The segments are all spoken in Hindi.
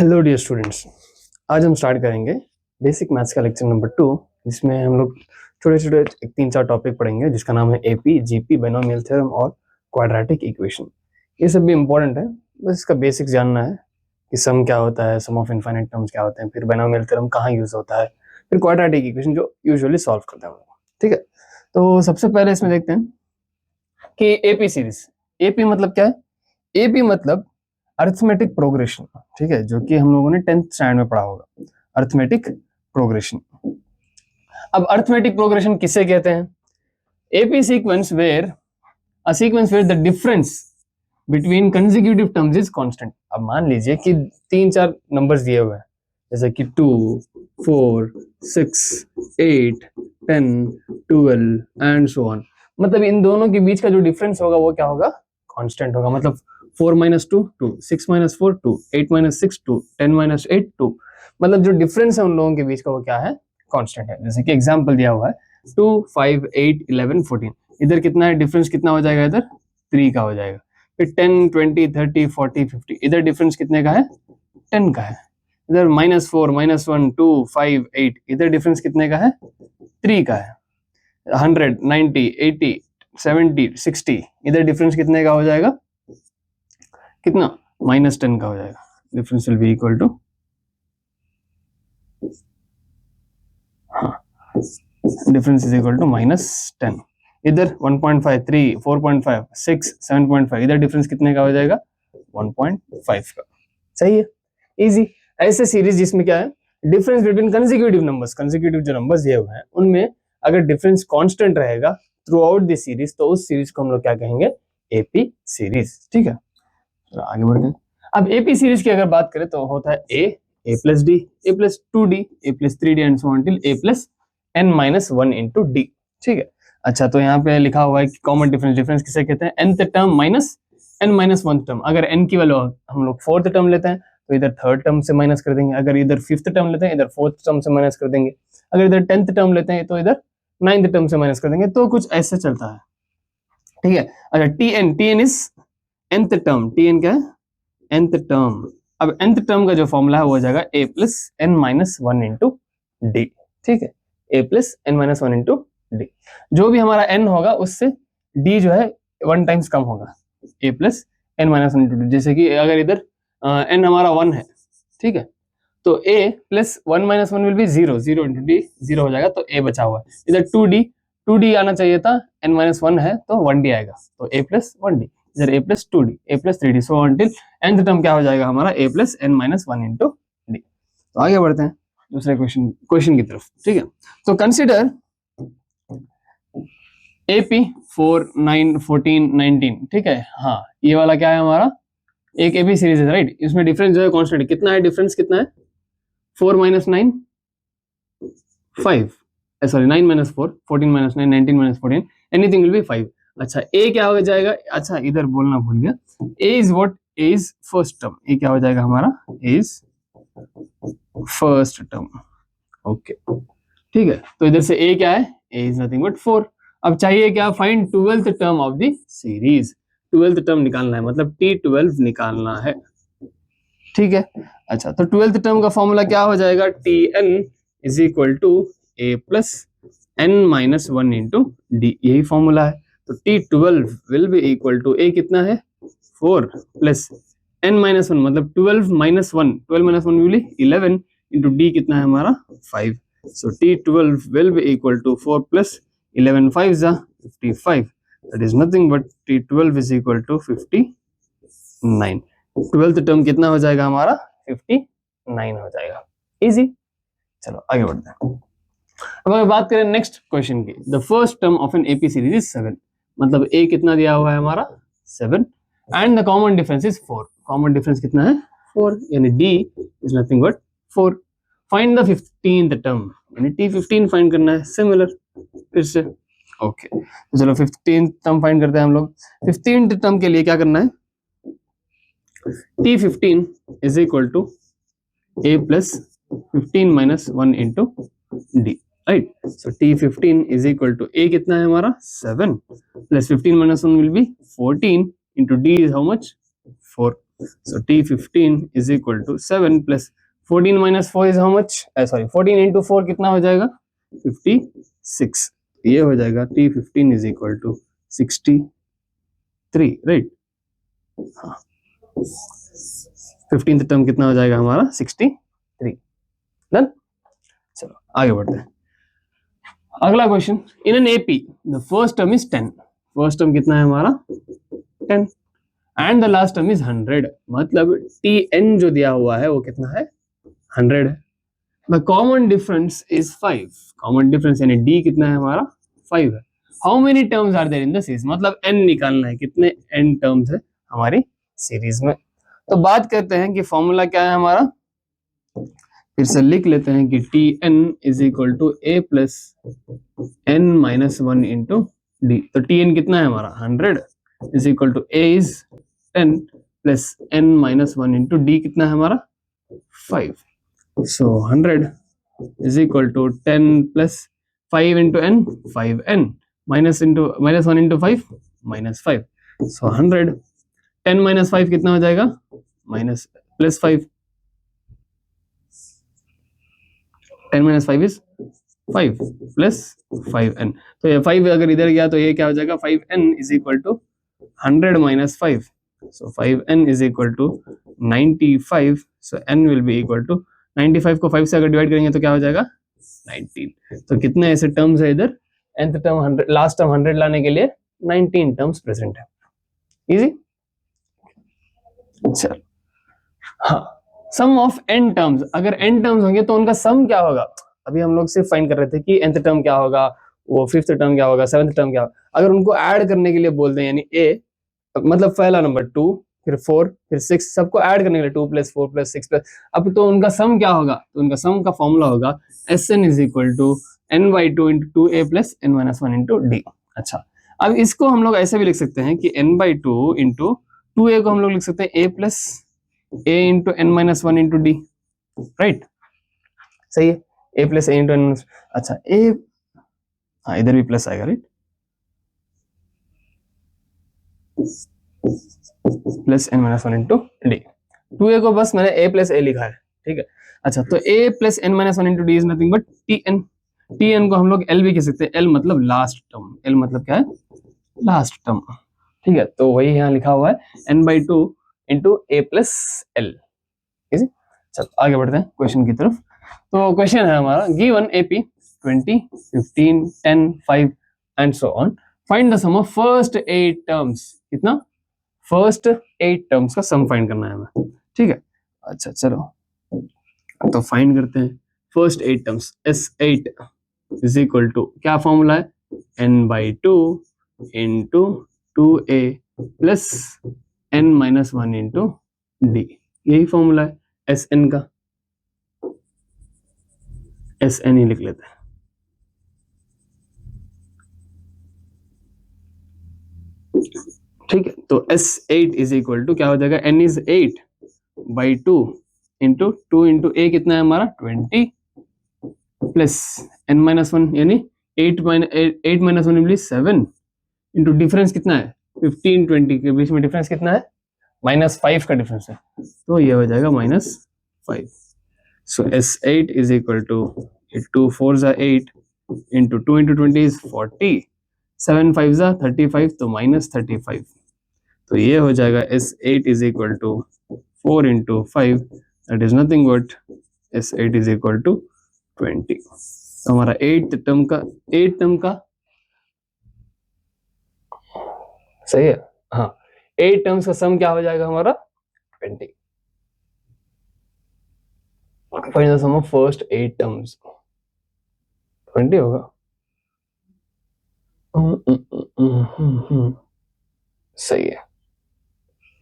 हेलो डियर स्टूडेंट्स, आज हम स्टार्ट करेंगे बेसिक मैथ्स का लेक्चर नंबर 2, जिसमें हम लोग छोटे छोटे 3-4 टॉपिक पढ़ेंगे, जिसका नाम है एपी, जीपी, बाइनोमियल थ्योरम और क्वाड्रेटिक इक्वेशन। ये सब भी इंपॉर्टेंट है, बस इसका बेसिक्स जानना है कि सम क्या होता है, सम ऑफ इनफाइनाइट टर्म्स क्या होते हैं, फिर बाइनोमियल थ्योरम कहाँ यूज होता है, फिर क्वाड्रेटिक इक्वेशन जो यूजुअली सॉल्व करते हैं हम लोग। ठीक है, तो सबसे पहले इसमें देखते हैं कि एपी सीरीज। एपी मतलब क्या है? एपी मतलब अरिथमेटिक प्रोग्रेशन। ठीक है, जो कि हम लोगों ने 10th स्टैंडर्ड में पढ़ा होगा, अरिथमेटिक प्रोग्रेशन। अब अरिथमेटिक प्रोग्रेशन किसे कहते हैं? AP sequence where a sequence where the difference between consecutive terms is constant. अब मान लीजिए कि 3-4 नंबर्स दिए हुए हैं, जैसे कि 2, 4, 6, 8, 10, 12 एंड सो ऑन। मतलब इन दोनों के बीच का जो डिफरेंस होगा वो क्या होगा? कांस्टेंट होगा। मतलब 4 - 2 2, 6 - 4 2, 8 - 6 2, 10 - 8 2। मतलब जो डिफरेंस है उन लोगों के बीच का वो क्या है? कांस्टेंट है। जैसे कि एग्जांपल दिया हुआ है 2, 5, 8, 11, 14। इधर कितना है डिफरेंस? कितना हो जाएगा? इधर 3 का हो जाएगा। फिर 10, 20, 30, 40, 50, इधर डिफरेंस कितने का है? 10 का है। इधर -4, -1, 2, 5, 8, इधर डिफरेंस कितने का है? 3 का है। 100, 90, 80, 70, 60, इधर डिफरेंस कितने का हो जाएगा? कितना? -10 का हो जाएगा। Difference will be equal to, difference is equal to -10। इधर 1.5, 3, 4.5, 6, 7.5, इधर डिफरेंस कितने का हो जाएगा? 1.5 का। सही है, इजी। ऐसे सीरीज जिसमें क्या है? Difference between consecutive numbers, consecutive जो नंबर्स दिए हुए हैं उनमें अगर डिफरेंस कांस्टेंट रहेगा थ्रू आउट द सीरीज, तो उस सीरीज को हम लोग क्या कहेंगे? AP series. ठीक है, तो आगे बढ़ते हैं। अब एपी सीरीज की अगर बात करें तो होता है a plus d, a plus 2d, a plus 3d and so on till a plus n-1 into d. ठीक है, अच्छा तो यहाँ पे लिखा हुआ है कि कॉमन डिफरेंस, डिफरेंस किसे कहते हैं? nth term minus n-1 term. अगर n की वैल्यू हम लोग 4th टर्म लेते हैं तो इधर 3rd टर्म से माइनस कर देंगे, अगर इधर 5th टर्म लेते हैं इधर 4th टर्म से माइनस कर देंगे, अगर इधर 10th टर्म लेते हैं तो इधर 9th टर्म से माइनस कर देंगे। तो कुछ ऐसे चलता है। ठीक है, अच्छा tn is nth term, tn क्या है? nth term. अब nth टर्म का जो फॉर्मूला है वो हो जाएगा a plus n-1 into d. ठीक है, a plus n-1 into D. जो भी हमारा n होगा उससे d जो है 1 टाइम्स कम होगा, a plus n-1 into D. जैसे कि अगर इधर n हमारा 1 है, ठीक है, तो a plus 1-1 will be 0, 0 into D 0 हो जाएगा, तो a बचा हुआ है। इधर 2d आना चाहिए था, n-1 है तो 1d आएगा, तो a प्लस 1d, इधर a plus 2d, a plus 3d, so until nth term क्या हो जाएगा हमारा? a plus n-1 into d. तो आगे बढ़ते हैं दूसरे क्वेश्चन की तरफ। ठीक है, तो कंसिडर AP 4, 9, 14, 19। ठीक है, हाँ ये वाला क्या है हमारा? एक AP सीरीज है, राइट। इसमें डिफरेंस जो है कांस्टेंट। कितना है डिफरेंस? कितना है? 4 - 9 5, सॉरी 9 - 4, 14 - 9, 19 - 14, एनीथिंग विल बी 5। अच्छा a क्या हो जाएगा? अच्छा इधर बोलना भूल गया, a is what? a is first term. a क्या हो जाएगा हमारा? a is first term. Okay, ठीक है, तो इधर से a क्या है? a is nothing but 4। अब चाहिए क्या? Find 12th term of the series. 12th term निकालना है, मतलब t12 निकालना है। ठीक है, अच्छा तो 12th टर्म का फॉर्मूला क्या हो जाएगा? tn is equal to a plus n-1 into D, यही फॉर्मूला है। तो t12 will be equal to a कितना है? 4 प्लस n-1 मतलब 12 - 1, 12 - 1 विल बी 11 इंटू डी कितना है हमारा? 5। So t12 will be equal to 4 plus 11 5 जा 55, that is nothing but t12 is equal to 59। 12th term कितना हो जाएगा हमारा? 59 हो जाएगा। इजी, चलो आगे बढ़ते हैं। अब अगर बात करें नेक्स्ट क्वेश्चन की, the first term of an AP series is 7। मतलब a कितना दिया हुआ है हमारा? 7 and the common difference is 4। Common difference कितना है? 4, यानी d is nothing but 4। Find the 15th term, यानी t15 फाइंड करना है। सिमिलर फिर से, ओके तो चलो 15th टर्म फाइंड करते हैं हम लोग। 15th टर्म के लिए क्या करना है? t15 is equal to a plus 15 minus 1 into d, right? So t15 is equal to a कितना है हमारा? 7 plus 15 minus 1 will be 14 into d is how much? 4. So T15 is equal to 7 plus 14 minus 4 is how much? Sorry, 14 into 4 कितना हो जाएगा? 56. ये हो जाएगा T15 is equal to 63, right? हाँ, 15th टर्म कितना हो जाएगा हमारा? 63. डन? चलो आगे बढ़ते हैं. अगला question, in an AP the first term is 10. First term कितना है हमारा? 10 and the last term is 100. मतलब Tn जो दिया हुआ है वो कितना है? 100 है. The common difference is 5. Common difference यानी D कितना है हमारा? 5 है. How many terms are there in the series? मतलब n निकालना है, कितने n टर्म्स है हमारी सीरीज में. तो बात करते हैं कि फॉर्मूला क्या है हमारा. फिर से लिख लेते हैं कि Tn is equal to a plus n minus 1 into d. तो Tn कितना है हमारा? 100 is equal to a is 10 plus n minus 1 into d कितना है हमारा? 5. So 100 is equal to 10 plus 5 into n, 5n minus 1 into 5 minus 5. So 100 10 minus 5 कितना हो जाएगा? Minus plus 5. 10 minus 5 is 5 plus 5n. तो ये 5 अगर इधर गया तो ये क्या हो जाएगा? 5n is equal to 100 minus 5. So 5n is equal to 95. So n will be equal to 95 को 5 से अगर डिवाइड करेंगे तो क्या हो जाएगा? 19. तो कितने ऐसे टर्म्स है इधर? nth टर्म 100, लास्ट टर्म 100 लाने के लिए 19 टर्म्स प्रेजेंट है. इजी. चल हाँ, सम ऑफ n टर्म्स. अगर n टर्म्स होंगे तो उनका सम क्या होगा? अभी हम लोग सिर्फ फाइंड कर रहे थे कि nth टर्म क्या होगा, वो फिफ्थ टर्म क्या होगा, सेवंथ टर्म क्या होगा. अगर उनको ऐड करने के लिए बोल दें यानी a मतलब पहला नंबर 2 फिर 4 फिर 6 सबको ऐड करने के लिए 2 प्लस 4 प्लस 6 प्लस, अब तो उनका सम क्या होगा? तो उनका सम का फॉर्मूला होगा Sn is equal to n/2 into 2a plus n minus 1 into d. अच्छा, अब इसको हम लोग ऐसे भी लिख सकते हैं कि n/2 इंटू 2a को हम लोग लिख सकते हैं a plus a into n minus 1 into D. Right, सही है. a plus a into n. अच्छा a, हाँ इधर भी प्लस आएगा. Right, plus n minus 1 into D. 2a को बस मैंने a प्लस a लिखा है. ठीक है. अच्छा, तो a plus n minus 1 into d is nothing but Tn. Tn को हम लोग L भी कह सकते हैं. L मतलब लास्ट टर्म. L मतलब क्या है? Last term. ठीक है, तो वही यहाँ लिखा हुआ है n/2 into a plus L. चल आगे बढ़ते हैं क्वेश्चन की तरफ. तो क्वेश्चन है हमारा, given AP 20, 15, 10, 5 and so on. Find the sum of first 8 terms. कितना? फर्स्ट 8 टर्म्स का सम फाइंड करना है हमें. ठीक है. अच्छा चलो तो फाइंड करते हैं first 8 terms. S8 is equal to क्या फॉर्मूला है? n/2 into 2a plus n minus 1 into D. यही फॉर्मूला है Sn का. Sn ही लिख लेते हैं. ठीक है, तो S8 इज इक्वल टू क्या हो जाएगा? n is 8/2 into 2 into a कितना है हमारा? 20 प्लस n माइनस 1 यानी 8 माइनस 1 इज 7 इंटू डिफरेंस कितना है? 15 20 के बीच में डिफरेंस कितना है? -5 का डिफरेंस है. तो ये हो जाएगा -5. So S8 is equal to 2 4 8 into 2 into 20 is 40, 7 5 35 तो -35. तो ये हो जाएगा S8 is equal to 4 into 5 that is nothing but S8 is equal to 20. तो हमारा 8 टर्म का सही है. हाँ, 8 टर्म्स का सम क्या हो जाएगा हमारा? 20. Find the sum of first 8 terms. 20 होगा. सही है,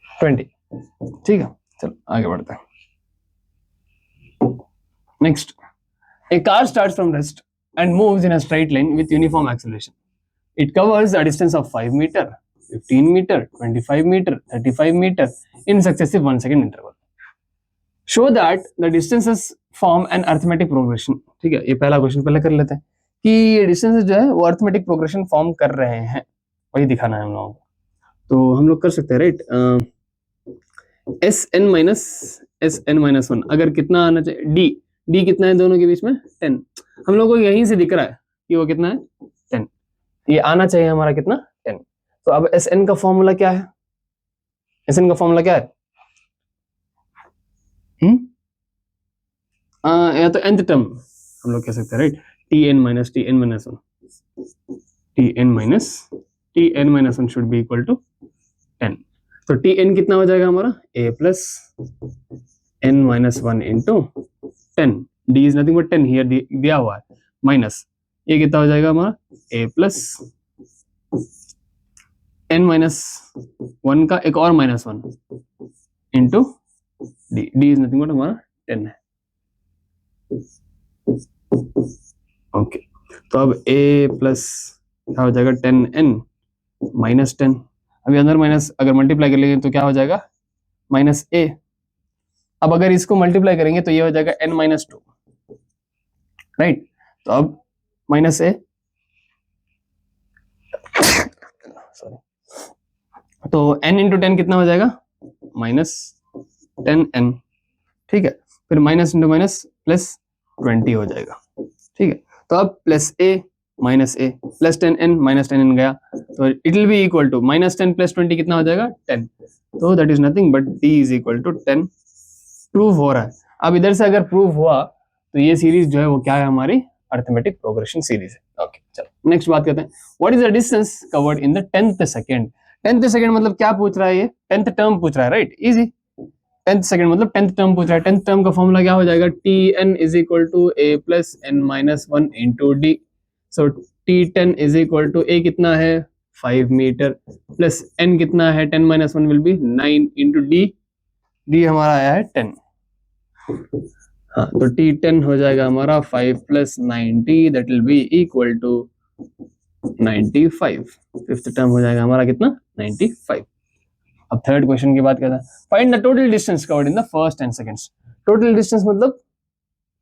20. ठीक है, चलो आगे बढ़ते हैं. Next, a car starts from rest and moves in a straight line with uniform acceleration. It covers a distance of 5 meter, 15 meter, 25 meter, 35 meter in successive 1 second interval. Show that the distances form an arithmetic progression. ठीक है, ये पहला क्वेश्चन पहले कर लेते हैं कि ये डिस्टेंसेस जो है वो अर्थमेटिक प्रोग्रेशन फॉर्म कर रहे हैं, वही दिखाना है हम लोगों को. तो हम लोग कर सकते हैं. Right, S N minus one, अगर कितना आना चाहिए, डी कितना है दोनों के बीच में 10, हम लोग को यहीं से दिख रहा है कि वो कितना है 10, ये आना चाहिए हमारा कितना 10। तो अब एस एन का फॉर्मूला क्या है, एस एन का फॉर्मूला क्या है, या तो nth टर्म हम लोग कह सकते हैं, right, T N minus one, T N minus one should be equal to 10। तो टी एन कितना हो जाएगा हमारा a plus n minus one into 10, d is nothing but 10 here दिया हुआ है, माइनस ये कितना हो जाएगा हमारा a plus n minus one का एक और minus one into d is nothing but हमारा 10 है। ओके, तो अब a प्लस क्या हो जाएगा 10n माइनस 10, अभी अंदर माइनस अगर मल्टीप्लाई कर लेंगे तो क्या हो जाएगा माइनस a, अब अगर इसको मल्टीप्लाई करेंगे तो ये हो जाएगा n माइनस 2, राइट, तो अब माइनस a, सॉरी, तो n इंटू 10 कितना हो जाएगा माइनस 10n, ठीक है, फिर माइनस इंटू माइनस प्लस 20 हो जाएगा, ठीक है, तो अब plus a minus a plus 10n minus 10n गया, तो it will be equal to minus 10 plus 20 कितना हो जाएगा 10, तो that is nothing but d is equal to 10, prove हो रहा है। अब इधर से अगर प्रूव हुआ तो ये सीरीज जो है वो क्या है हमारी अरिथमेटिक प्रोग्रेशन सीरीज है। ओके, चलो नेक्स्ट बात करते हैं, what is the distance covered in the 10th second, 10th second मतलब क्या पूछ रहा है, ये 10th टर्म पूछ रहा है, राइट, इजी, 10th सेकंड मतलब 10th टर्म पूछ रहा है, 10th टर्म का फॉर्मूला क्या हो जाएगा, tn is equal to a plus n minus one into d, so t10 is equal to a कितना है 5 मीटर प्लस n कितना है 10 minus one will be 9 into D हमारा आया है 10, हाँ, तो t10 हो जाएगा हमारा 5 plus 90 that will be equal to 95, fifth term हो जाएगा हमारा कितना 95। अब थर्ड क्वेश्चन की बात करते हैं, find the total distance covered in the first 10 seconds, total distance मतलब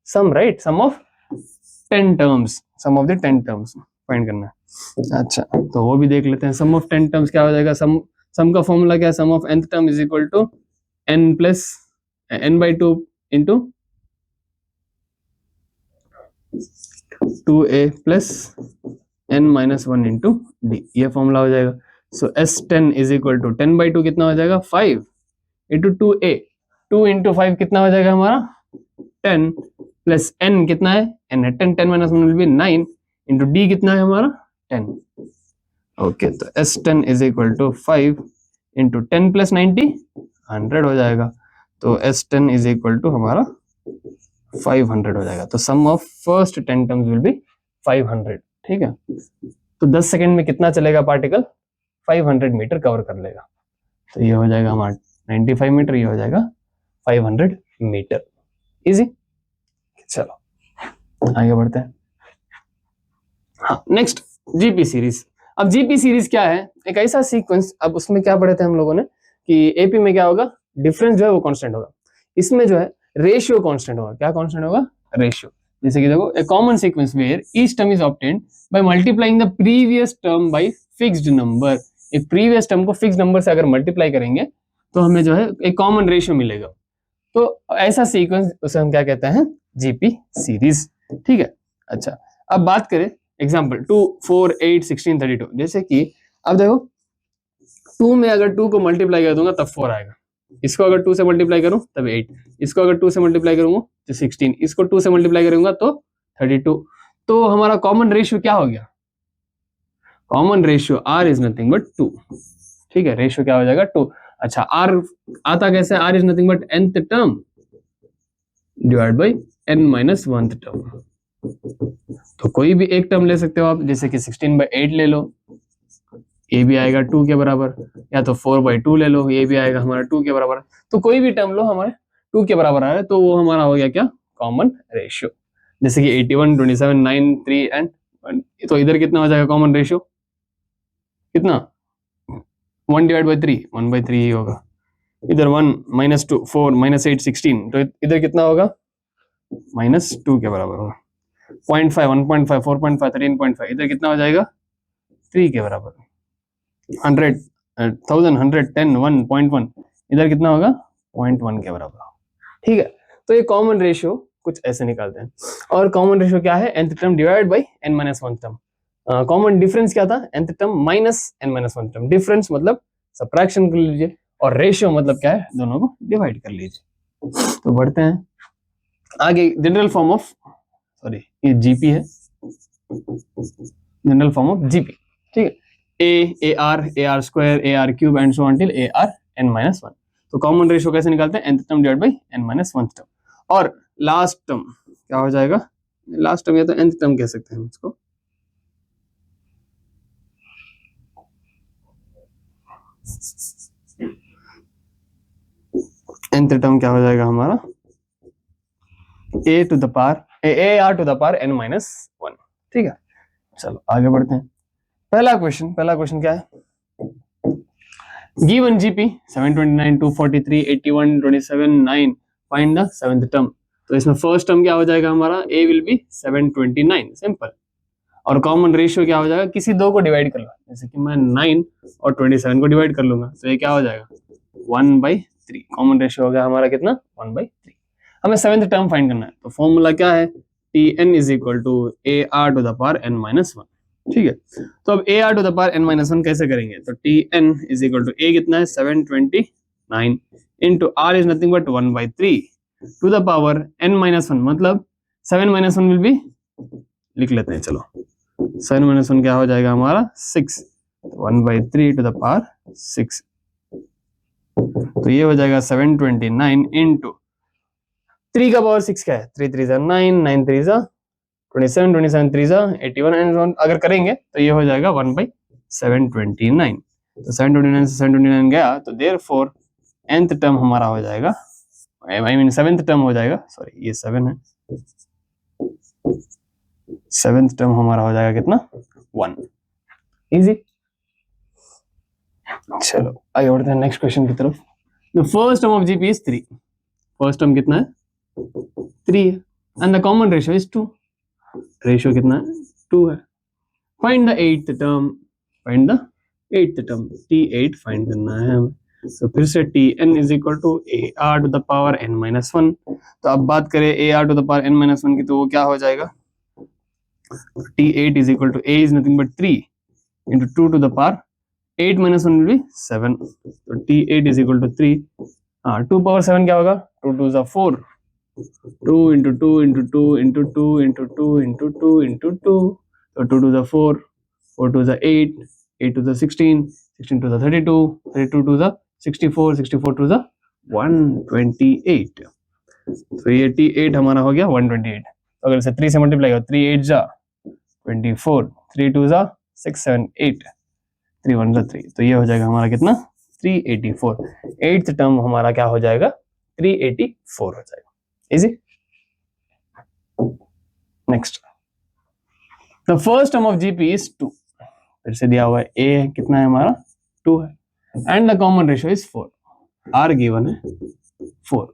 sum, right, sum of 10 terms, sum of the 10 terms find करना है। अच्छा, तो वो भी देख लेते हैं, सम ऑफ 10 टर्म्स क्या हो जाएगा, सम का फॉर्मूला क्या है, sum of nth term is equal to n plus n by 2 into 2a plus n minus one into d, ये फॉर्मूला हो जाएगा। So S10 is equal to 10 by 2 कितना हो जाएगा 5 इंटू 2a, 2 इंटू 5 कितना हो जाएगा हमारा 10 प्लस n कितना है n है 10, 10 minus one will be 9 into d कितना है हमारा 10। ओके, तो S10 is equal to 5 into 10 plus 90 100 हो जाएगा, तो S10 इज इक्वल टू हमारा 500 हो जाएगा, तो sum of first 10 terms will be 500, ठीक है, तो 10 सेकंड में कितना चलेगा पार्टिकल 500 मीटर कवर कर लेगा, तो ये हो जाएगा हमारा 95 मीटर, ये हो जाएगा 500 मीटर, इजी। चलो आगे बढ़ते हैं, हाँ, नेक्स्ट जीपी सीरीज। अब जीपी सीरीज क्या है, एक ऐसा सीक्वेंस, अब उसमें क्या पढ़े थे हम लोगों ने कि एपी में क्या होगा, डिफरेंस जो है वो कांस्टेंट होगा, इसमें जो है रेशियो कांस्टेंट होगा, क्या कांस्टेंट होगा, रेशियो, जैसे कि देखो a common sequence where each term is obtained by multiplying the previous term by fixed number, एक प्रीवियस टर्म को फिक्स नंबर से अगर मल्टीप्लाई करेंगे तो हमें जो है एक कॉमन रेशियो मिलेगा, तो ऐसा सीक्वेंस उसे हम क्या कहते हैं, जीपी सीरीज, ठीक है। अच्छा, अब बात करें एग्जांपल 2, 4, 8, 16, 32, जैसे कि अब देखो 2 में अगर 2 को मल्टीप्लाई कर दूंगा तब 4 आएगा, इसको अगर 2 से मल्टीप्लाई करूं तब 8, इसको अगर 2 से मल्टीप्लाई करूंगा तो 16, इसको 2 से मल्टीप्लाई करूंगा तो 32, तो हमारा कॉमन रेशियो क्या हो गया, common ratio R is nothing but 2, ठीक है, रेशियो क्या हो जाएगा 2। अच्छा, R आता कैसे, R is nothing but nth term divide by n minus 1th term, तो कोई भी एक टर्म ले सकते हो आप, जैसे कि 16/8 ले लो, ये भी आएगा 2 के बराबर, या तो 4/2 ले लो, ये भी आएगा हमारा 2 के बराबर, तो कोई भी टर्म लो हमारे 2 के बराबर आ रहा है, तो वो हमारा हो गया क्या, कॉमन रेशियो, जैसे कि 81, 27, 9, 3 एंड 1, तो इधर कितना हो जाएगा कॉमन रेशियो, कितना 1/3, 1/3 ही होगा, इधर 1, -2, 4, -8, 16, तो इधर कितना होगा -2 के बराबर होगा, 0.5, 1.5, 4.5, 13.5, इधर कितना हो जाएगा 3 के बराबर, 100, 1000, 110, 1.1, इधर कितना होगा 0.1 के बराबर हो। ठीक है, तो ये कॉमन रेशियो कुछ ऐसे निकालते हैं। और कॉमन रेशियो क्या है, nth term divided by n minus 1 term. Common difference क्या था, nth term minus n minus 1 term. Difference मतलब सबट्रैक्शन कर लीजिए और रेशियो मतलब क्या है, दोनों को डिवाइड कर लीजिए। तो बढ़ते हैं आगे। जनरल फॉर्म ऑफ, सॉरी ये जीपी है, जनरल फॉर्म ऑफ जीपी। ठीक है, A R square A R cube and so on till A R n minus 1। तो कॉमन रेशियो कैसे निकालते हैं, nth term divide by n minus 1 term. और लास्ट टर्म क्या हो जाएगा, लास्ट टर्म या तो nth टर्म कह सकते हैं इसको, nth टर्म क्या हो जाएगा हमारा, a to the power n minus 1। ठीक है, चलो आगे बढ़ते हैं। पहला क्वेश्चन क्या है, given GP 729 243 81 27 9, find the seventh term. तो इसमें फर्स्ट टर्म क्या हो जाएगा हमारा, a विल बी 729 सिंपल। और कॉमन रेशियो क्या हो जाएगा, किसी दो को डिवाइड कर लो, जैसे कि मैं 9 और 27 को डिवाइड कर लूंगा, तो ये क्या हो जाएगा 1/3। कॉमन रेशियो हो गया हमारा कितना, 1/3। हमें सेवेंथ टर्म फाइंड करना है, तो फॉर्मूला क्या है, tn is equal to ar to the power n minus 1। ठीक है, तो अब ar to the power n minus 1 कैसे करेंगे, तो tn is equal to a कितना है 729 into r is nothing but 1/3 to the power n minus 1, मतलब 7 माइनस 1 विल बी, लिख लेते हैं चलो, 7 माइनस 1 क्या हो जाएगा हमारा 6, 1/3 टू द पावर 6। तो ये हो जाएगा 729 इंटू 3 का पावर 6 क्या है, 3 3 9, 9 3 27, 27 3 81 एंड अगर करेंगे तो ये हो जाएगा 1/729। तो 729 से 729 गया, तो देयरफॉर nth टर्म हमारा हो जाएगा, आई मीन सेवेंथ टर्म हो जाएगा, सॉरी ये 7 है, सेवेंथ टर्म हमारा हो जाएगा कितना 1। इजी। चलो आगे बढ़ते हैं नेक्स्ट क्वेश्चन की तरफ। The first term of GP is 3। First term कितना है 3 है and the common ratio is 2। Ratio कितना है 2 है। Find the eighth term, find the eighth term, t8 फाइंड करना है हमें। तो फिर से tn is equal to ar to the power n minus 1। तो अब बात करें ar to the power n minus 1 की, तो वो क्या हो जाएगा, t8 is equal to a is nothing but 3 into 2 to the power 8 minus 1 will be 7। तो t8 is equal to 3, 2 power 7 क्या होगा, 2 2 is 4, 2 into 2 into 2 into 2 into 2 into 2 into 2, so 2 to the 4, 4 to the 8, 8 to the 16, 16 to the 32, 32 to the 64, 64 to the 128। तो ये t8 हमारा हो गया 128। तो अगर इसे 3 से मल्टीप्लाई करो, 3 8 जा 24, 3 2 जा 6 7 8, 3 1 जा 3, तो ये हो जाएगा हमारा कितना 384। एट्थ टर्म हमारा क्या हो जाएगा 384 हो जाएगा। Easy. Next, the first term of GP is 2। फिर से दिया हुआ है a कितना है हमारा 2 है and the common ratio is 4। r given है 4।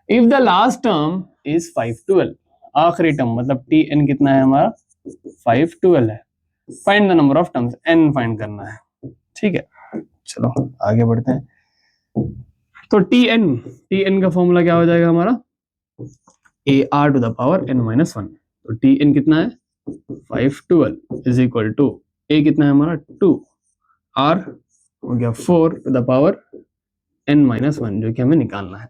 If the last term is 5 12, आखिरी टर्म मतलब tn कितना है हमारा 5 12 है। Find the number of terms, n find करना है। ठीक है, चलो आगे बढ़ते हैं। तो tn का फॉर्मूला क्या हो जाएगा हमारा ar to the power n minus 1। तो tn कितना है 5 12 इज इक्वल टू a कितना है हमारा 2, r हो गया 4 to the power n minus 1, जो कि हमें निकालना है।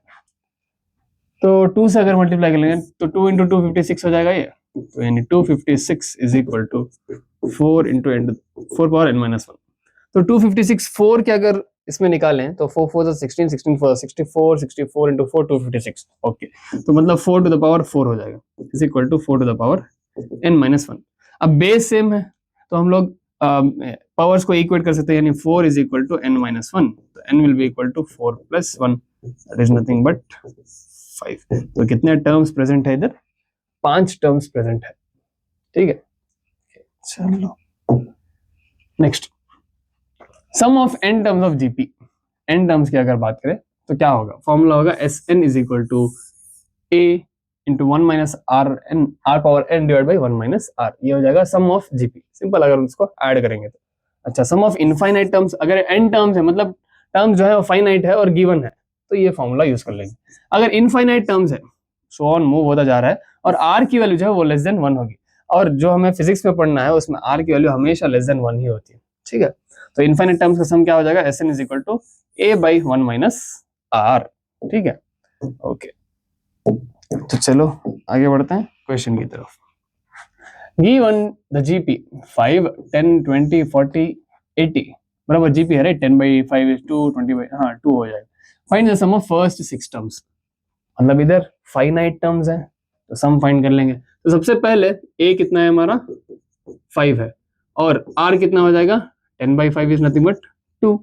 तो 2 से अगर मल्टीप्लाई कर लेंगे तो 2 इंटू 2 56 हो जाएगा ये, तो यानी 256 is equal to 4 into 4 power n minus 1। तो 256 4 के अगर इसमें निकालें तो 4 4 16, 16 4 64, 64 इंटू 4 256। ओके, तो मतलब 4 टू द पावर 4 हो जाएगा is equal to 4 to the power n minus 1। अब बेस सेम है तो हम लोग पावर्स को इक्वेट कर सकते हैं, यानी 4 is equal to n minus 1, तो n will be equal to 4 plus 1, that is nothing but 5। तो कितने टर्म्स प्रेजेंट है इधर, 5 टर्म्स प्रेजेंट है। ठीक है, चलो next, sum of n terms of GP. n terms की अगर बात करें तो क्या होगा, फॉर्मूला होगा Sn is equal to a into 1 minus r power n divide by 1 minus r। ये हो जाएगा सम ऑफ जीपी, सिंपल अगर उसको ऐड करेंगे तो। अच्छा, सम ऑफ इनफाइनाइट टर्म्स, अगर n टर्म्स है मतलब टर्म्स जो है वो फाइनाइट है और गिवन है, तो ये फॉर्मूला यूज कर लेंगे। अगर इनफाइनाइट टर्म्स है, सो ऑन मूव होता जा रहा है और आर की वैल्यू जो है वो लेस देन 1 होगी, और जो हमें फिजिक्स में पढ़ना है उसमें आर की वैल्यू हमेशा लेस देन 1 ही होती है, ठीक है। तो इनफाइनाइट टर्म्स का सम क्या हो जाएगा, S N is equal to A by 1 minus R, ठीक है, ओके। तो चलो आगे बढ़ते हैं क्वेश्चन की तरफ। Given the GP 5, 10, 20, 40, 80 बराबर GP है, राइट, 10 by 5 is 2, 20 by 2 हो जाएगा। Find the sum of first 6 terms, मतलब इधर फाइनाइट टर्म्स है तो सम फाइंड कर लेंगे। तो सबसे पहले a कितना है हमारा 5 है और r कितना हो जाएगा 10 by 5 is nothing but 2,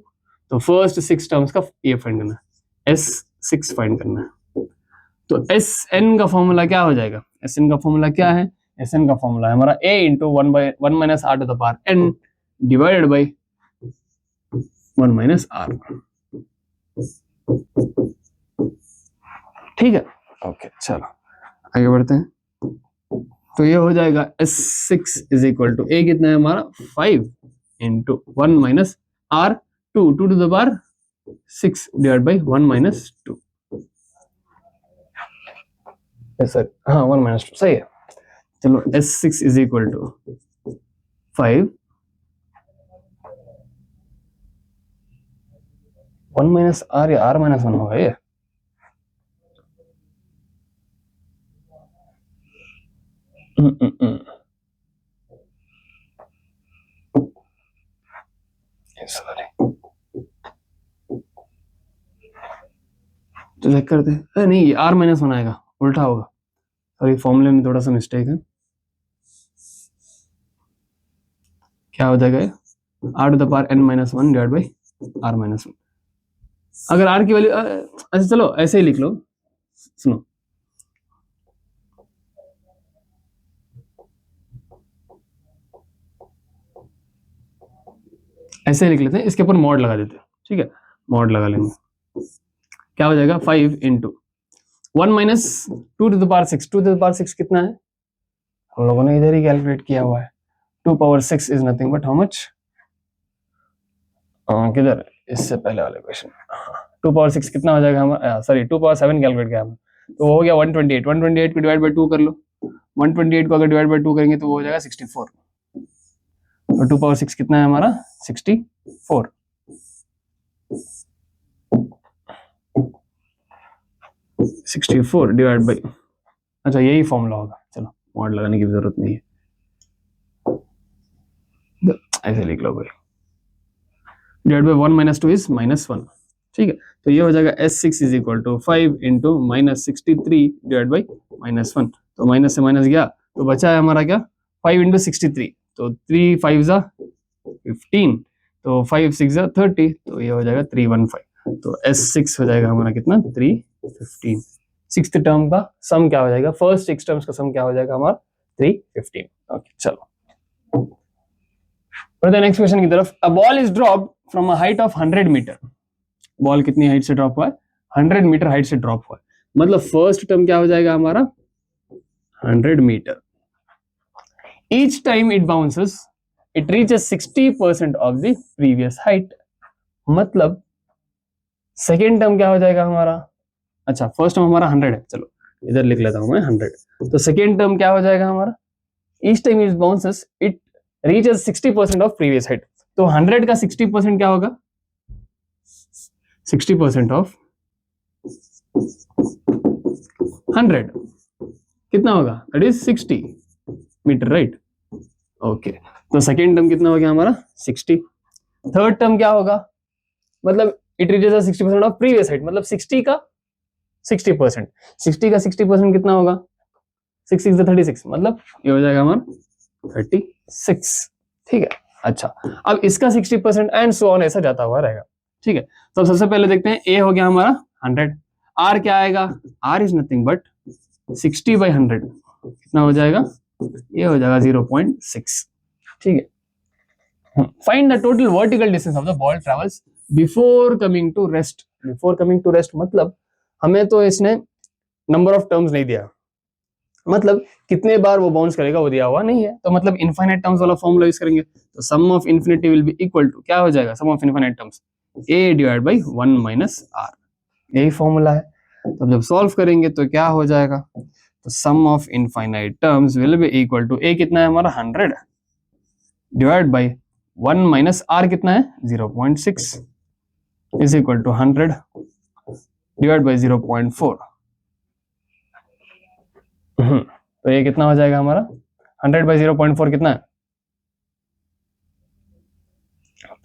तो फर्स्ट 6 टर्म्स का ये फाइंड करना है, S6 फाइंड करना है। तो Sn का फॉर्मूला क्या हो जाएगा, Sn का फॉर्मूला क्या है, Sn का फॉर्मूला है हमारा a into 1 minus r to the power n divided by 1 minus r, ठीक है, ओके। चलो आगे बढ़ते हैं। तो ये हो जाएगा S6 is equal to a कितना है हमारा 5 into 1 minus r 2 to the power 6 divide by 1 minus 2, sir हाँ 1 माइनस 2 सही है। चलो S6 is equal to 5 1 minus R या आर माइनस 1 होगा ये, सॉरी तो चेक करते हैं, नहीं ये आर माइनस 1 आएगा, उल्टा होगा, सॉरी फॉर्मूले में थोड़ा सा मिस्टेक है। क्या हो जाएगा R to the power n minus 1 divide by R minus 1। अगर आर की वैल्यू अच्छा चलो ऐसे ही लिख लो, सुनो ऐसे ही लिख लेते हैं, इसके ऊपर मॉड लगा देते हैं, ठीक है, मॉड लगा लेंगे। क्या हो जाएगा 5 into 1 minus 2 to the power 6, 2 to the power 6 कितना है, हम लोगों ने इधर ही कैलकुलेट किया हुआ है, 2 power 6 is nothing but how much, किधर इससे पहले वाले क्वेश्चन 2 पावर 6 कितना हो जाएगा हमारा, सॉरी 2 पावर 7 कैलकुलेट किया हमने, तो हो गया 128, 128 को डिवाइड बाय 2 कर लो, 128 को अगर डिवाइड बाय 2 करेंगे तो वो हो जाएगा 64, और 2 पावर 6 कितना है हमारा 64, 64 डिवाइड बाई, अच्छा यही फॉर्मूला होगा, चलो मॉड लगाने की जरूरत नहीं है, ऐसे लिख लो भाई, divide by 1 minus 2 is minus 1, ठीक है। तो ये हो जाएगा S6 is equal to 5 into minus 63 divide by minus 1, तो माइनस से माइनस गया तो बचा है हमारा क्या 5 इंटू 63, तो 3 5 जा 15, तो 5 6 जा 30, तो ये हो जाएगा 315, तो S6 हो जाएगा हमारा कितना 315। सिक्स्थ टर्म का सम क्या हो जाएगा, फर्स्ट 6 टर्म्स का सम क्या हो जाएगा हमारा 315, ओके। चलो बढ़ते नेक्स्ट क्वेश्चन की तरफ। A ball is dropped from a height of 100 metre, ball कितनी हाइट से ड्रॉप हुआ है 100 मीटर हाइट से ड्रॉप हुआ है, मतलब फर्स्ट टर्म क्या हो जाएगा हमारा 100 metre, each time it bounces it reaches 60% of the previous height, मतलब सेकेंड टर्म क्या हो जाएगा हमारा, अच्छा फर्स्ट टर्म हमारा 100 है, चलो इधर लिख लेता हूं मैं 100, तो सेकेंड टर्म क्या हो जाएगा हमारा each time it bounces it reaches 60% of previous height, तो 100 का 60% क्या होगा 60% ऑफ 100 कितना होगा, that is 60 metre, right, okay. तो सेकेंड टर्म कितना हो गया हमारा 60, थर्ड टर्म क्या होगा, मतलब it reaches 60% of previous height, मतलब 60 का 60%, 60 का 60% कितना होगा 6 6 36, मतलब ये हो जाएगा हमारा 36, ठीक है। अच्छा अब इसका 60% एंड सो ऑन ऐसा जाता हुआ रहेगा, ठीक है। तो सबसे पहले देखते हैं ए हो गया हमारा 100, आर क्या आएगा, आर इज नथिंग बट 60/100 कितना हो जाएगा, ये हो जाएगा 0.6, ठीक है। Find the total vertical distance of the ball travels before coming to rest, before coming to rest मतलब हमें तो इसने नंबर ऑफ टर्म्स नहीं दिया, मतलब कितने बार वो बाउंस करेगा वो दिया हुआ नहीं है, तो मतलब इनफाइनाइट टर्म्स वाला फॉर्मूला यूज करेंगे, तो sum of infinity will be equal to क्या हो जाएगा, sum of infinite terms a divide by 1 minus r, यही फॉर्मूला है। तो जब सॉल्व करेंगे तो क्या हो जाएगा, तो sum of infinite terms will be equal to a कितना है हमारा 100 डिवाइड बाई 1 माइनस आर कितना है 0.6 is equal to 100 divide by 0.4। तो ये कितना हो जाएगा हमारा 100 बाई 0.4 कितना है,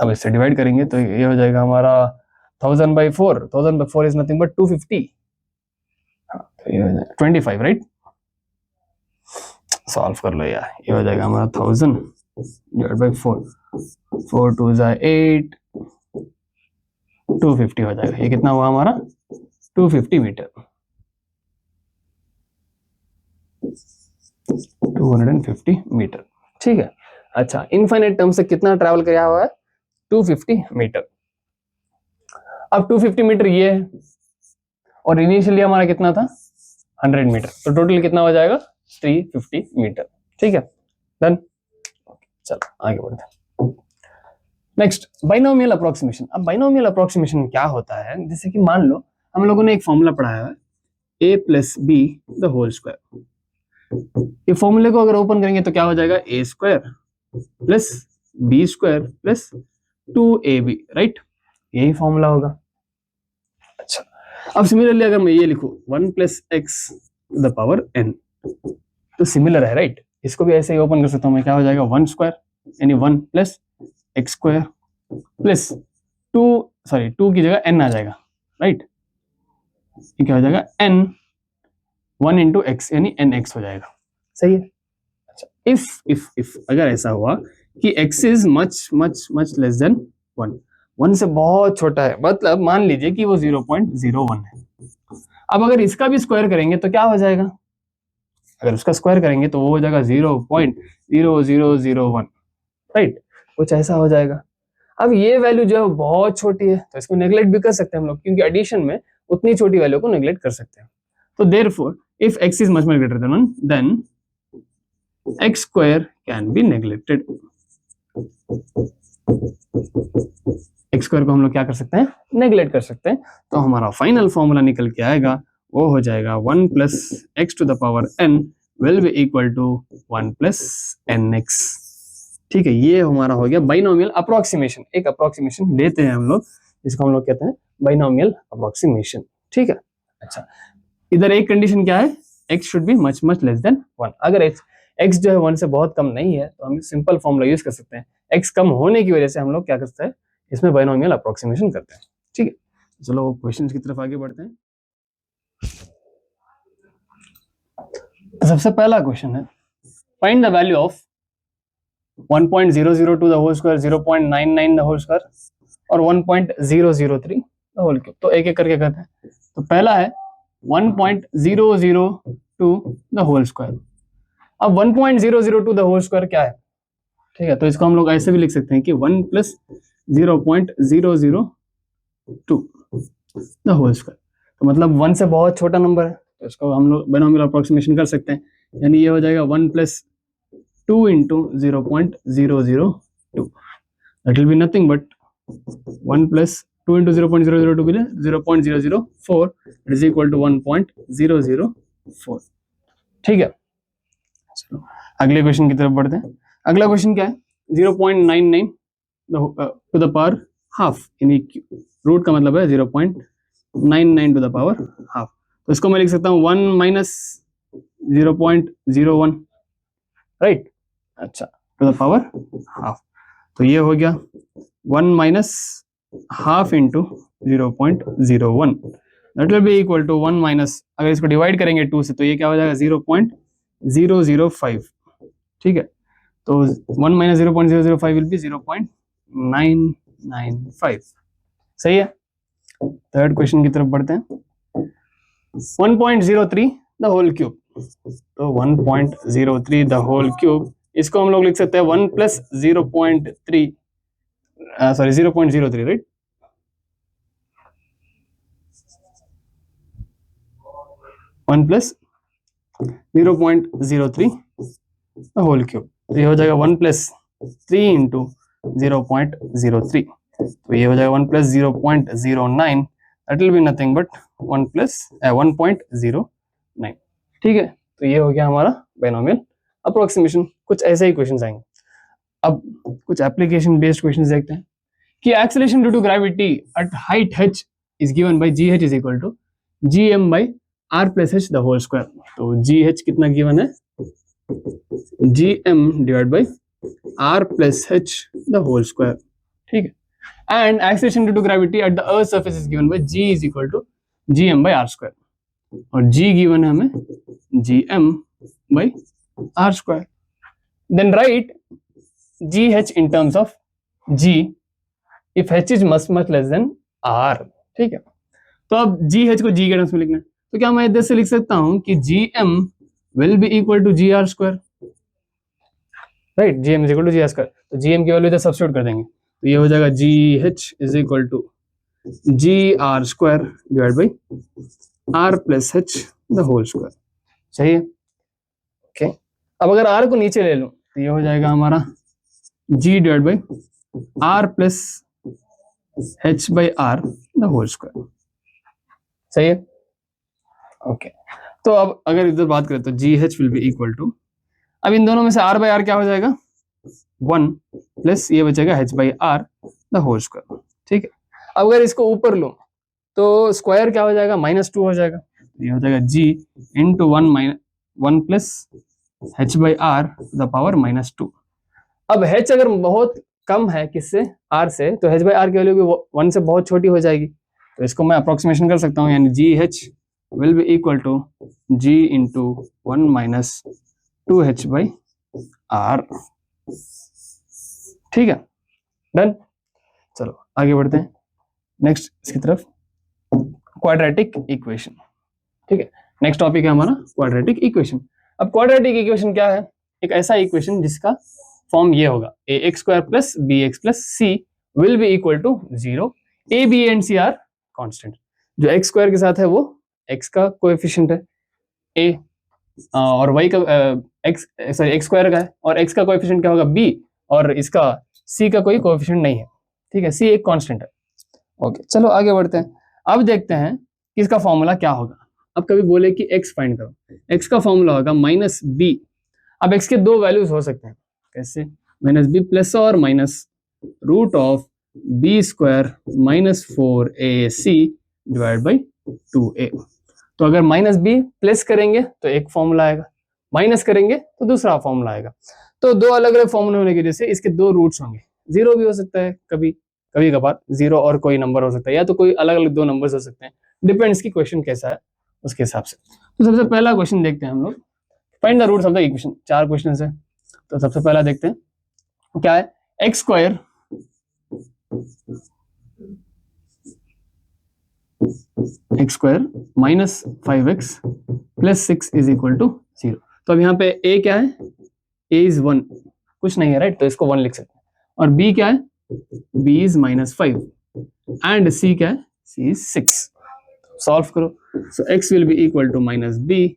अब इससे डिवाइड करेंगे तो ये हो जाएगा हमारा 1000 by 4, 1000 by 4 is nothing but 250, तो ये हो जाएगा 25 राइट। सॉल्व कर लो यार, ये हो जाएगा हमारा 1000 डिवाइड बाई 4, 4 2 जा 8, 250 हो जाएगा। ये कितना हुआ हमारा 250 मीटर, 250 मीटर, ठीक है। अच्छा, इनफाइनाइट टर्म से कितना ट्रैवल किया हुआ है 250 मीटर। अब 250 मीटर ये है और इनिशियली हमारा कितना था 100 मीटर, तो टोटल कितना हो जाएगा 350 मीटर, ठीक है। डन, चलो आगे बढ़ते हैं। Next binomial approximation. अब बाइनोमियल अप्रोक्सीमेशन क्या होता है, जैसे कि मान लो हम लोगों ने एक फॉर्मूला पढ़ाया है a plus b the whole square. ये फॉर्मूले को अगर ओपन करेंगे तो क्या हो जाएगा a square plus b square plus 2ab, right, यही फॉर्मूला होगा। अच्छा, अब सिमिलरली अगर मैं ये लिखूं 1 plus x the power n, तो सिमिलर है राइट, इसको भी ऐसे ही ओपन कर सकता हूं मैं, क्या हो जाएगा 1 स्क्वायर यानी 1 प्लस एक्स स्क्वायर प्लस 2 की जगह n आ जाएगा राइट, ये क्या हो जाएगा n 1 इंटू एक्स यानी nx हो जाएगा, सही है। अच्छा, इफ अगर ऐसा हुआ कि x is much much much less than 1, 1 से बहुत छोटा है, मतलब मान लीजिए कि वो 0.01 है। अब अगर इसका भी स्क्वायर करेंगे तो क्या हो जाएगा, अगर उसका स्क्वायर करेंगे तो वो हो जाएगा 0.0001, राइट, कुछ ऐसा हो जाएगा। अब ये वैल्यू जो है बहुत छोटी है तो इसको नेग्लेक्ट भी कर सकते हैं हम लोग, क्योंकि एडिशन में उतनी छोटी वैल्यू को नेग्लेक्ट कर सकते हैं। तो therefore if x is much much greater than 1 then x square can be neglected. x square को हम लोग क्या कर सकते हैं, नेग्लेक्ट कर सकते हैं। तो हमारा फाइनल फॉर्मूला निकल के आएगा, वो हो जाएगा 1 plus x to the power n will be equal to 1 plus nx, ठीक है। ये हमारा हो गया बाइनोमियल अप्रोक्सीमेशन। एक अप्रोक्सीमेशन लेते हैं हम लोग, इसको हम लोग कहते हैं बाइनोमियल अप्रोक्सीमेशन, ठीक है। अच्छा, इधर एक कंडीशन क्या है, x should be much much less than 1। अगर x जो है 1 से बहुत कम नहीं है तो हम सिंपल फॉर्मूला यूज कर सकते हैं, x कम होने की वजह से हम लोग क्या करते हैं, इसमें बाइनोमियल अप्रोक्सीमेशन करते हैं, ठीक है। चलो क्वेश्चंस की तरफ आगे बढ़ते हैं। सबसे पहला क्वेश्चन है, find the value of 1.002 the whole square, 0.99 the whole square और 1.003 द होल क्यूब। तो एक एक करके करते हैं। तो पहला है 1.002 द होल स्क्वायर। अब 1.002 द होल स्क्वायर क्या है, ठीक है, तो इसको हम लोग ऐसे भी लिख सकते हैं कि 1 प्लस 0.002 द होल स्क्वायर। तो मतलब 1 से बहुत छोटा नंबर है, तो इसको हम लोग बाइनोमियल अप्रोक्सीमेशन कर सकते हैं, यानी ये हो जाएगा 1 plus 2 into 0.002, that will be nothing but 1 plus 2 into 0.002 will 0.004 is equal to 1.004, ठीक है। चलो अगले क्वेश्चन की तरफ बढ़ते हैं। अगला क्वेश्चन क्या है, 0.99 टू द पावर हाफ, यानी रूट का मतलब है 0.99 टू द पावर हाफ। तो इसको मैं लिख सकता हूँ 1 माइनस 0.01, राइट। अच्छा, टू द पावर हाफ, तो ये हो गया 1 minus half into 0.01, that will be equal to 1 minus, अगर इसको डिवाइड करेंगे 2 से तो ये क्या हो जाएगा 0.005, ठीक है। तो 1 माइनस 0.005 विल बी 0.995, सही है। थर्ड क्वेश्चन की तरफ बढ़ते हैं। 1.03 द होल क्यूब, तो 1.03 द होल क्यूब, इसको हम लोग लिख सकते हैं 1 plus 0.3 0.03, right. 1 plus 0.03 the whole cube, तो ये हो जाएगा 1 प्लस 3 इंटू 0.03, तो ये हो जाएगा 1 plus 0.09 that will be nothing but 1.09। ठीक है, तो ये हो गया हमारा बायनोमियल अप्रोक्सीमेशन। कुछ ऐसे ही क्वेश्चंस आएंगे। अब कुछ एप्लीकेशन बेस्ड क्वेश्चंस देखते हैं कि acceleration due to gravity at height h is given by gh is equal to gm by r plus h the whole square. तो gh कितना गिवन है, gm divide by r plus h the whole square. ठीक है, and acceleration due to gravity at the earth surface is given by g is equal to gm by r square, और g गिवन है हमें gm by r square. Then right gh in terms of g if h is much less than r। ठीक है, तो अब gh को g के टर्म्स में लिखना है, तो क्या मैं इधर से लिख सकता हूं कि gm will be equal to gr square, right, gm is equal to gr square। तो gm की वैल्यू इधर सब्स्टिट्यूट कर देंगे, तो ये हो जाएगा gh is equal to gr square divide by r plus h the whole square. सही है, ओके। अब अगर r को नीचे ले लूं तो ये हो जाएगा हमारा g divide by r plus h by r the whole square. सही है, ओके। तो अब अगर इधर बात करें तो gh will be equal to, अब इन दोनों में से r बाई r क्या हो जाएगा 1 प्लस ये बचेगा h by r the whole square. ठीक है, अब अगर इसको ऊपर लो तो स्क्वायर क्या हो जाएगा -2 हो जाएगा, ये हो जाएगा g into 1 plus h by r the power -2। अब h अगर बहुत कम है किससे, r से, तो h बाई r की वैल्यू भी 1 से बहुत छोटी हो जाएगी, तो इसको मैं अप्रोक्सीमेशन कर सकता हूँ, यानी gh will be equal to g into 1 minus 2h by r। ठीक है, डन। चलो आगे बढ़ते हैं नेक्स्ट इसकी तरफ, क्वाड्रेटिक इक्वेशन। ठीक है, नेक्स्ट टॉपिक है हमारा क्वाड्रेटिक इक्वेशन। अब क्वाड्रेटिक इक्वेशन क्या है, एक ऐसा इक्वेशन जिसका फॉर्म ये होगा ax square plus bx plus c will be equal to 0, a b and c are constant. जो x स्क्वायर के साथ है वो x का कोएफिशिएंट है a, और y का x स्क्वायर का है, और x का कोएफिशिएंट क्या होगा b, और इसका c का कोई कोएफिशिएंट नहीं है। ठीक है, c एक कांस्टेंट है। ओके, चलो आगे बढ़ते हैं। अब देखते हैं कि इसका फॉर्मूला क्या होगा। अब कभी बोले कि x फाइंड करो, x का फॉर्मूला होगा -b। अब x के दो वैल्यूज हो सकते हैं, कैसे, -b प्लस और minus root of b square minus 4ac divide by 2a। तो अगर -b प्लस करेंगे तो एक फॉर्मूला आएगा, माइनस करेंगे तो दूसरा फॉर्मूला आएगा। तो दो अलग अलग फॉर्मूले होने की वजह से इसके दो रूट्स होंगे, जीरो भी हो सकता है कभी कभार, जीरो और कोई नंबर हो सकता है, या तो कोई अलग अलग दो नंबर्स हो सकते हैं, डिपेंड्स की क्वेश्चन कैसा है उसके हिसाब से। तो सबसे पहला क्वेश्चन देखते हैं हम लोग, find the roots of the equation. 4 question है, तो सबसे पहला देखते हैं क्या है, x square minus 5x plus 6 is equal to 0। तो अब यहाँ पे a क्या है, a इज 1, कुछ नहीं है, राइट, तो इसको 1 लिख सकते हैं। और b क्या है, b इज -5, एंड c क्या है, c इज 6। सॉल्व करो, so x will be equal to -b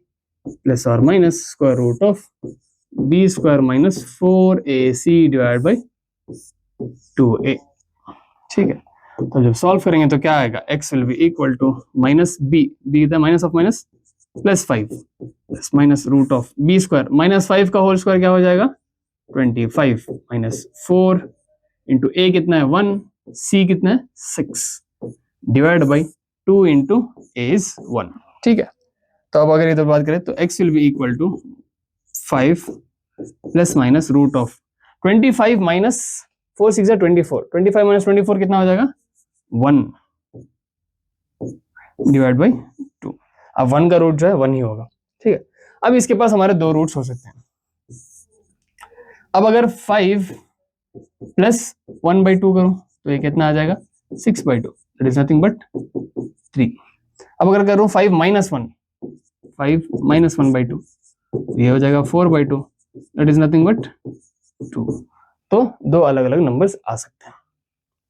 plus और minus square root of b square minus 4ac divide by 2a। ठीक है, तो जब सॉल्व करेंगे तो क्या आएगा, x will be equal to -b, b is the minus of minus plus 5 plus minus root of b square -5 का होल स्क्वायर क्या हो जाएगा 25 माइनस 4 इंटू a कितना है 1, c कितना है 6 divide by 2 into a is 1। ठीक है, तो अब अगर इधर बात करें तो x will be equal to 5 plus minus root of 25 minus 4 6 24, 25 minus 24 कितना हो जाएगा 1 डिवाइड बाई 2। अब 1 का रूट जो है 1 ही होगा। ठीक है, अब इसके पास हमारे दो रूट्स हो सकते हैं। अब अगर 5 प्लस 1/2 करूं तो ये कितना आ जाएगा 6/2, दैट इज नथिंग बट 3। अब अगर करूं 5 माइनस 1, 5 माइनस 1/2 ये हो जाएगा 4/2, दैट इज नथिंग बट 2। तो दो अलग अलग नंबर्स आ सकते हैं।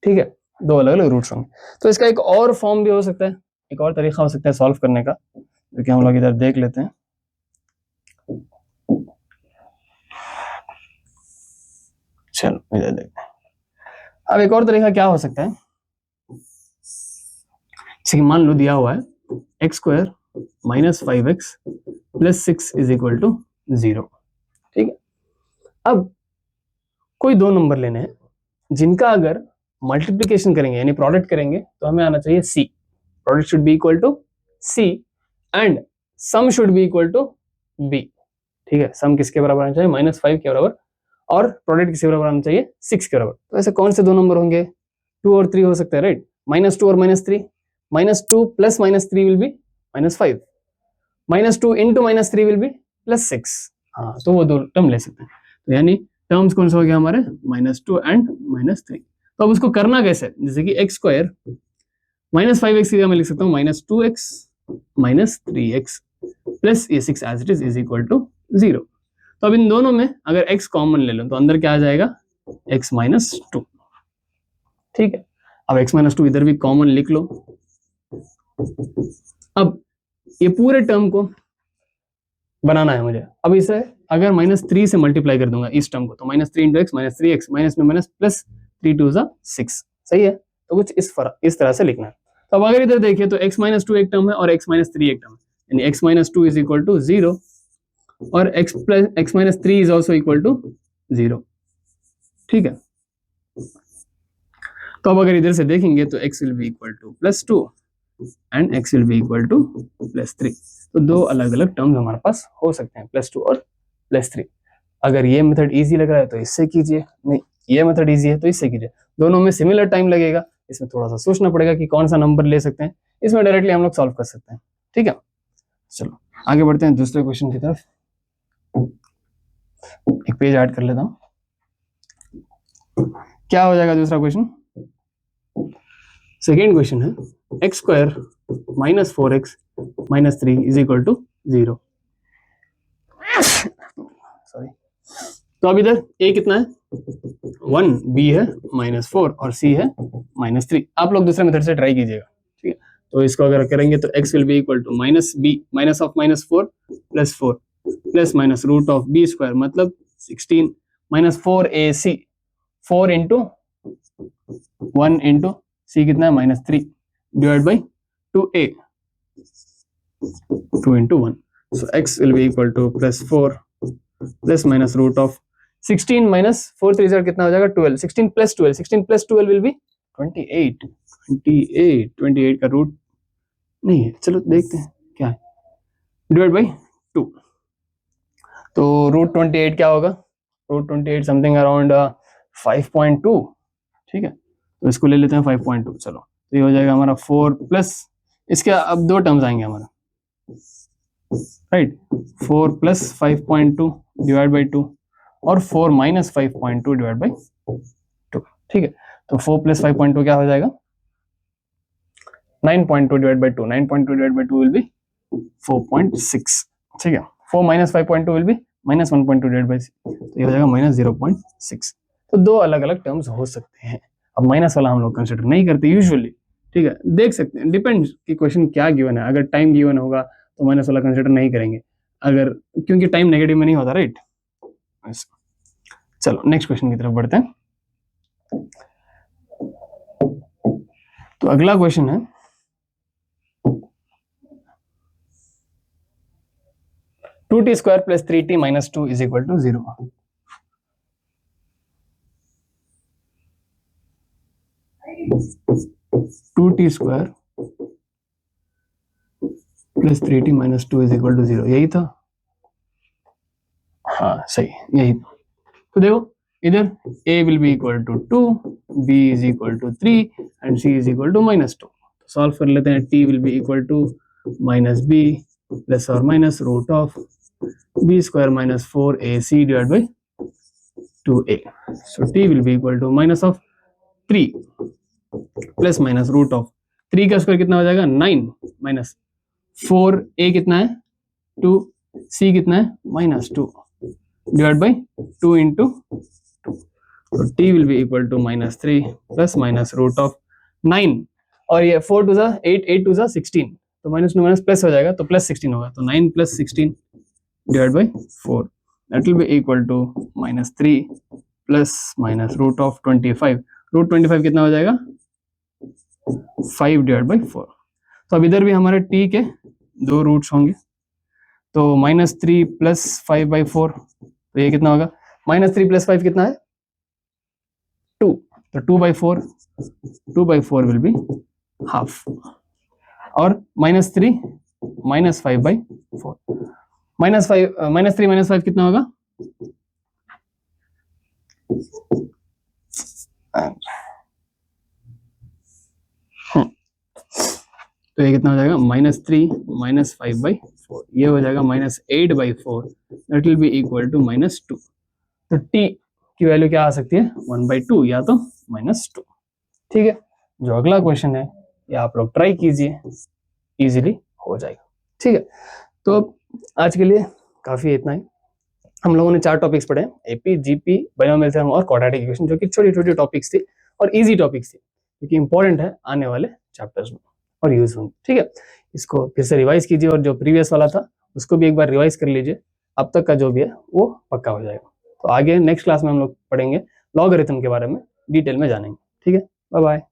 ठीक है, दो अलग अलग रूट्स होंगे। तो इसका एक और फॉर्म भी हो सकता है, एक और तरीका हो सकता है सॉल्व करने का, जो कि हम लोग इधर देख लेते हैं। चलो इधर देखते हैं। अब एक और तरीका क्या हो सकता है जैसे कि मान लो दिया हुआ है x square minus 5x plus 6 is equal to 0, ठीक है। अब कोई दो नंबर लेने हैं जिनका अगर मल्टीप्लिकेशन करेंगे यानी प्रोडक्ट करेंगे तो हमें आना चाहिए c, product should be equal to c and sum should be equal to b, ठीक है। सम किसके बराबर आना चाहिए, -5 के बराबर, और प्रोडक्ट किसके बराबर आना चाहिए, 6 के बराबर। तो ऐसे कौन से दो नंबर होंगे, 2 और 3 हो सकते हैं, राइट। -2 और -3, -2 plus -3 will be -5, -2 into -3 will be +6, हाँ तो वो दो टर्म ले सकते हैं। तो यानी टर्म्स कौन सा हो गया हमारे, -2 एंड -3। तो अब उसको करना कैसे, जैसे कि एक्स स्क्वायर -5x की जगह मैं लिख सकता हूँ -2x -3x प्लस ये 6 as it is equal to 0। तो अब इन दोनों में अगर x कॉमन ले लो तो अंदर क्या आ जाएगा, x -2, ठीक है। अब x -2 इधर भी कॉमन लिख लो। अब ये पूरे टर्म को बनाना है मुझे। अब इसे अगर -3 से मल्टीप्लाई कर दूंगा इस टर्म को, तो -3 इंटू एक्स -3x माइनस में माइनस प्लस 3 2 6, सही है। तो कुछ इस तरह से लिखना है। तो अब अगर इधर देखिए तो x -2 एक टर्म है और x -3 एक टर्म है, यानी x -2 इज इक्वल टू 0 और x -3 is also equal to 0, ठीक है। तो अब अगर इधर से देखेंगे तो x will be equal to +2 and x will be equal to +3। तो दो अलग अलग टर्म्स हमारे पास हो सकते हैं, +2 और +3। अगर ये मेथड इजी लग रहा है तो इससे कीजिए, नहीं ये मेथड इजी है तो इससे कीजिए। दोनों में सिमिलर टाइम लगेगा, इसमें थोड़ा सा सोचना पड़ेगा कि कौन सा नंबर ले सकते हैं, इसमें डायरेक्टली हम लोग सॉल्व कर सकते हैं, ठीक है। चलो आगे बढ़ते हैं दूसरे क्वेश्चन की तरफ। एक पेज ऐड कर लेता हूँ। क्या हो जाएगा दूसरा क्वेश्चन, सेकेंड क्वेश्चन है x square -4x -3 is equal to 0। Sorry. तो अब इधर a कितना है 1, b है -4 और c है -3। आप लोग दूसरे मेथड से ट्राई कीजिएगा, ठीक है। तो इसको अगर करेंगे तो x will be equal to -b minus of -4 +4 plus minus root of b square मतलब 16 -4ac 4 इंटू 1 इंटू c कितना है -3 divide by 2a 2 into 1। So x will be equal to +4 plus minus root of 16 minus 4 3 कितना हो जाएगा 12, 16 प्लस 12, 16 प्लस 12 विल बी 28, 28 का रूट नहीं है, चलो देखते हैं क्या है, डिवाइड बाई 2। तो रूट 28 क्या होगा, रूट 28 समथिंग अराउंड 5.2, ठीक है। तो इसको ले लेते हैं 5.2। चलो तो ये हो जाएगा हमारा 4 प्लस, इसके अब दो टर्म्स आएंगे हमारा, राइट, 4 प्लस 5.2 डिवाइड बाई 2 और 4 माइनस 5.2 डिवाइड बाई 2, ठीक है। तो 4 प्लस 5.2 क्या हो जाएगा 9.2 divide by 2, 9.2 divide by 2 will be 4.6, ठीक है। 4 minus 5.2 will be -1.2 divide by 6, तो ये हो जाएगा -0.6। तो दो अलग अलग टर्म्स हो सकते हैं। अब माइनस वाला हम लोग कंसिडर नहीं करते यूजुअली, ठीक है। देख सकते हैं, डिपेंड्स कि क्वेश्चन क्या गिवन है। अगर टाइम गिवन होगा तो माइनस वाला कंसिडर नहीं करेंगे, अगर क्योंकि टाइम नेगेटिव में नहीं होता, राइट। चलो नेक्स्ट क्वेश्चन की तरफ बढ़ते हैं। तो अगला क्वेश्चन है 2t square plus 3t minus 2 is equal to 0। Two t square plus 3t minus 2 is equal to 0, यही था, हाँ सही यही। तो देखो इधर a will be equal to 2, b is equal to 3 and c is equal to -2। तो सॉल्व कर लेते हैं। t will be equal to -b plus और minus root of b square minus 4ac divide by 2a। So t will be equal to minus of 3 plus minus root of 3 का स्क्वायर कितना हो जाएगा 9 माइनस 4a कितना है 2, c कितना है -2 डिवाइड बाई 2 इंटू 2। तो t will be equal to -3 plus minus root of 9 और ये 4 टू ज़ा 8, 8 टू ज़ा 16, तो माइनस माइनस प्लस हो जाएगा तो +16 होगा। तो 9 plus 16 divide by 4 that will be equal to -3 plus minus root of 25। Root 25 कितना हो जाएगा 5 डिवाइड बाई 4। तो अब इधर भी हमारे t के 2 रूट्स होंगे, तो -3 + 5/4, तो ये कितना होगा, -3 + 5 कितना है 2, तो 2/4 विल बी हाफ, और -3 - 5/4, -3 - 5 कितना होगा, तो ये कितना हो जाएगा, -3 - 5/4, ये हो जाएगा -8/4, that will be equal to -2। तो t की वैल्यू क्या आ सकती है, 1/2 या तो -2। ठीक है, जो अगला क्वेश्चन है ये आप लोग ट्राई कीजिए, इजीली हो जाएगा। ठीक है, तो अब आज के लिए काफी इतना ही। हम लोगों ने 4 टॉपिक्स पढ़े, एपी, जीपी, बायनोमियल थ्योरम और क्वाड्रेटिक इक्वेशन, जो कि छोटी छोटी टॉपिक्स थी और इजी टॉपिक्स थी, क्योंकि इंपॉर्टेंट है आने वाले चैप्टर्स में और यूज होंगे। ठीक है, इसको फिर से रिवाइज कीजिए, और जो प्रीवियस वाला था उसको भी एक बार रिवाइज कर लीजिए, अब तक का जो भी है वो पक्का हो जाएगा। तो आगे नेक्स्ट क्लास में हम लोग पढ़ेंगे लॉगरिथम के बारे में, डिटेल में जानेंगे। ठीक है, बाय बाय।